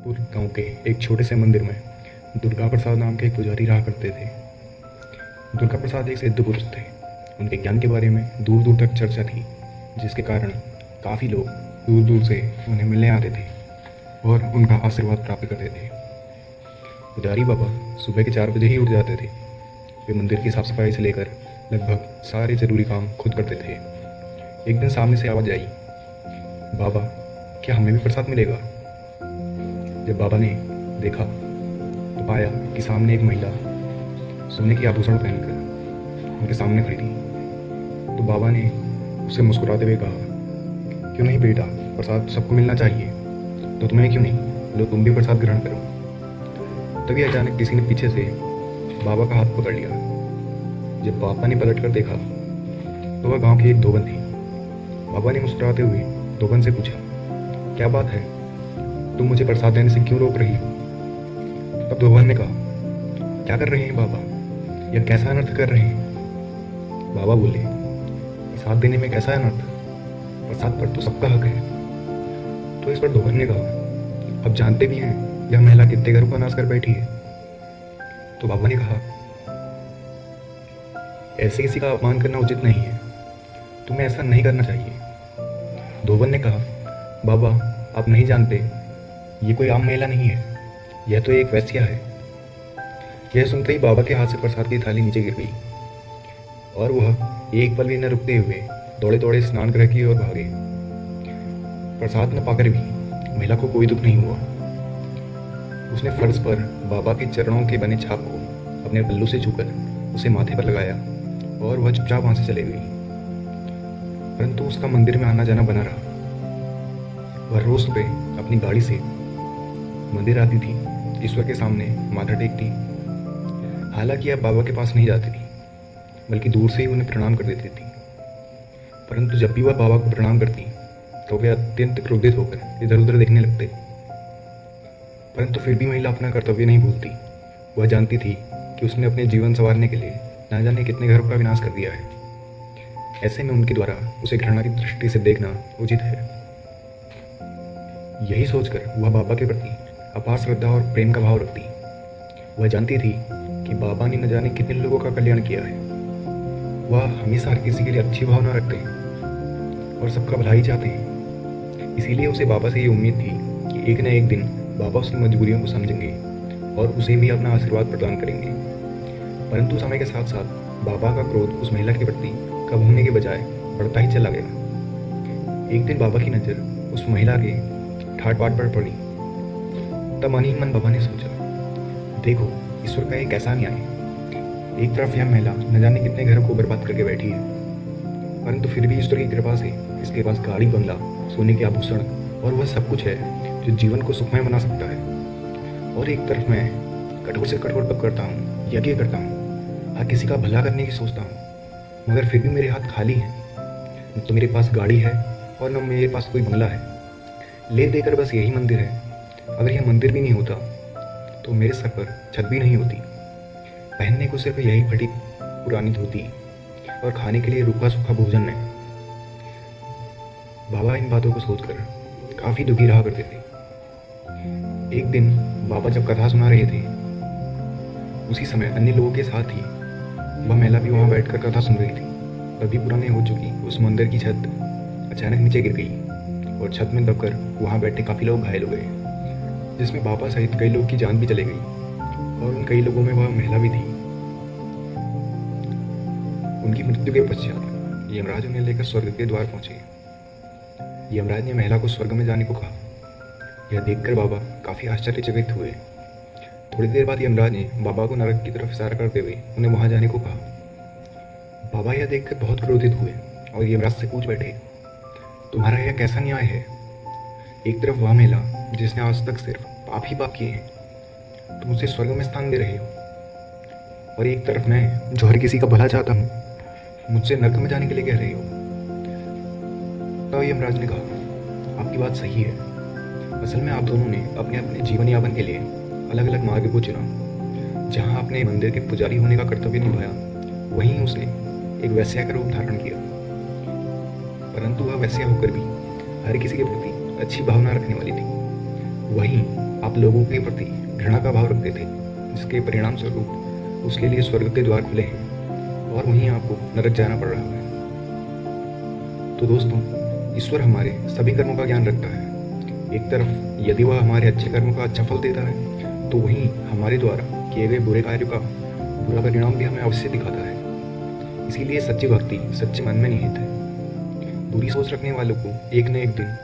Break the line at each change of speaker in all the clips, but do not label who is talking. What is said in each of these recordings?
जगतपुर गांव के एक छोटे से मंदिर में दुर्गा प्रसाद नाम के एक पुजारी रहा करते थे। दुर्गा प्रसाद एक सिद्ध पुरुष थे। उनके ज्ञान के बारे में दूर दूर तक चर्चा थी, जिसके कारण काफ़ी लोग दूर दूर से उन्हें मिलने आते थे और उनका आशीर्वाद प्राप्त करते थे। पुजारी बाबा सुबह के 4 बजे ही उठ जाते थे। वे मंदिर की साफ सफाई से लेकर लगभग सारे ज़रूरी काम खुद करते थे। एक दिन सामने से आवाज़ आई, बाबा क्या हमें भी प्रसाद मिलेगा? जब बाबा ने देखा तो पाया कि सामने एक महिला सोने के आभूषण पहनकर उनके सामने खड़ी थी। तो बाबा ने उसे मुस्कुराते हुए कहा, क्यों नहीं बेटा, प्रसाद सबको मिलना चाहिए, तो तुम्हें क्यों नहीं, लो तुम भी प्रसाद ग्रहण करो। तभी अचानक किसी ने पीछे से बाबा का हाथ पकड़ लिया। जब बाबा ने पलट कर देखा तो वह गांव की एक धोबन थी। बाबा ने मुस्कुराते हुए धोबन से पूछा, क्या बात है, तुम मुझे प्रसाद देने से क्यों रोक रही हो? तब धोबन ने कहा, क्या कर रहे हैं बाबा, यह कैसा अनर्थ कर रहे हैं? बाबा बोले, प्रसाद देने में कैसा अनर्थ, प्रसाद पर तो सबका हक है। तो इस पर धोबन ने कहा, अब जानते भी हैं यह महिला कितने घरों का नाश कर बैठी है। तो बाबा ने कहा, ऐसे किसी का अपमान करना उचित नहीं है, तुम्हें ऐसा नहीं करना चाहिए। धोबन ने कहा, बाबा आप नहीं जानते, ये कोई आम महिला नहीं है, यह तो एक वैश्या है। यह सुनते ही बाबा के हाथ से प्रसाद की थाली नीचे गिर गई और वह एक पल भी न रुकते हुए दौड़े दौड़े स्नान गृह की ओर भागे। प्रसाद न पाकर भी महिला को कोई दुख नहीं हुआ। उसने फर्श पर बाबा के चरणों के बने छाप को अपने पल्लू से छूकर उसे माथे पर लगाया और वह चुपचाप वहां से चले गई। परंतु उसका मंदिर में आना जाना बना रहा। वह रोज सुबह अपनी गाड़ी से मंदिर आती थी, ईश्वर के सामने माथा टेकती। हालांकि अब बाबा के पास नहीं जाती थी, बल्कि दूर से ही उन्हें प्रणाम कर देती थी। परंतु जब भी वह बाबा को प्रणाम करती तो वे अत्यंत क्रोधित होकर इधर उधर देखने लगते। परंतु फिर भी महिला अपना कर्तव्य नहीं भूलती। वह जानती थी कि उसने अपने जीवन संवारने के लिए न जाने कितने घरों का विनाश कर दिया है। ऐसे में उनके द्वारा उसे घृणा की दृष्टि से देखना उचित है। यही सोचकर वह बाबा के प्रति अपार श्रद्धा और प्रेम का भाव रखती। वह जानती थी कि बाबा ने न जाने कितने लोगों का कल्याण किया है। वह हमेशा हर किसी के लिए अच्छी भावना रखते हैं और सबका भलाई चाहते हैं। इसीलिए उसे बाबा से ये उम्मीद थी कि एक न एक दिन बाबा उसकी मजबूरियों को समझेंगे और उसे भी अपना आशीर्वाद प्रदान करेंगे। परंतु समय के साथ साथ बाबा का क्रोध उस महिला के प्रति कम होने के बजाय बढ़ता ही चला गया। एक दिन बाबा की नज़र उस महिला के ठाट बाट पर पड़ी। तब मन ही मन बाबा ने सोचा, देखो ईश्वर का एक ऐसा न्याय है। एक तरफ यह महिला न जाने कितने घरों को बर्बाद करके बैठी है, परंतु फिर भी ईश्वर की कृपा से इसके पास गाड़ी, बंगला, सोने के आभूषण और वह सब कुछ है जो जीवन को सुखमय बना सकता है। और एक तरफ मैं कठोर से कठोर तप करता हूँ, यज्ञ करता हूँ, हर किसी का भला करने की सोचता हूँ, मगर फिर भी मेरे हाथ खाली हैं। न तो मेरे पास गाड़ी है और न मेरे पास कोई बंगला है। ले देकर बस यही मंदिर है। अगर यह मंदिर भी नहीं होता तो मेरे सर पर छत भी नहीं होती। पहनने को सिर्फ यही फटी पुरानी धोती और खाने के लिए रूखा सूखा भोजन है। बाबा इन बातों को सोचकर काफी दुखी रहा करते थे। एक दिन बाबा जब कथा सुना रहे थे, उसी समय अन्य लोगों के साथ ही वह महिला भी वहां बैठकर कथा सुन रही थी। तभी पुराने हो चुकी उस मंदिर की छत अचानक नीचे गिर गई और छत में दबकर वहां बैठे काफी लोग घायल हो गए, जिसमें बाबा सहित कई लोग की जान भी चली गई और उन कई लोगों में वह महिला भी थी। उनकी मृत्यु के पश्चात यमराज उन्हें लेकर स्वर्ग के द्वार पहुंचे। यमराज ने महिला को स्वर्ग में जाने को कहा। यह देखकर बाबा काफी आश्चर्यचकित हुए। थोड़ी देर बाद यमराज ने बाबा को नरक की तरफ इशारा करते हुए उन्हें वहां जाने को कहा। बाबा यह देखकर बहुत क्रोधित हुए और यमराज से पूछ बैठे, तुम्हारा यह कैसा न्याय है? एक तरफ वह महिला जिसने आज तक सिर्फ पाप ही पाप किए हैं, तुम उसे स्वर्ग में स्थान दे रहे हो, और एक तरफ मैं जो हर किसी का भला चाहता हूँ, मुझसे नरक में जाने के लिए कह रहे हो। तब यमराज ने कहा, आपकी बात सही है। असल में आप दोनों ने अपने अपने जीवन यापन के लिए अलग अलग मार्ग को चुना। जहाँ आपने मंदिर के पुजारी होने का कर्तव्य निभाया, वहीं उसने एक वैश्या का रूप धारण किया। परंतु वह वैश्या होकर भी हर किसी के प्रति अच्छी भावना रखने वाली थी। वहीं आप लोगों के प्रति घृणा का भाव रखते थे, जिसके परिणाम स्वरूप उसके लिए स्वर्ग के द्वार खुले हैं और वहीं आपको नरक जाना पड़ रहा है। तो दोस्तों, ईश्वर हमारे सभी कर्मों का ज्ञान रखता है। एक तरफ यदि वह हमारे अच्छे कर्मों का अच्छा फल देता है, तो वहीं हमारे द्वारा किए गए बुरे कार्यों का बुरा परिणाम भी हमें अवश्य दिखाता है। इसीलिए सच्ची भक्ति सच्चे मन में निहित है। बुरी सोच रखने वालों को एक न एक दिन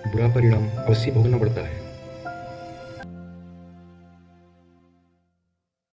बुरा परिणाम अवश्य भोगना पड़ता है।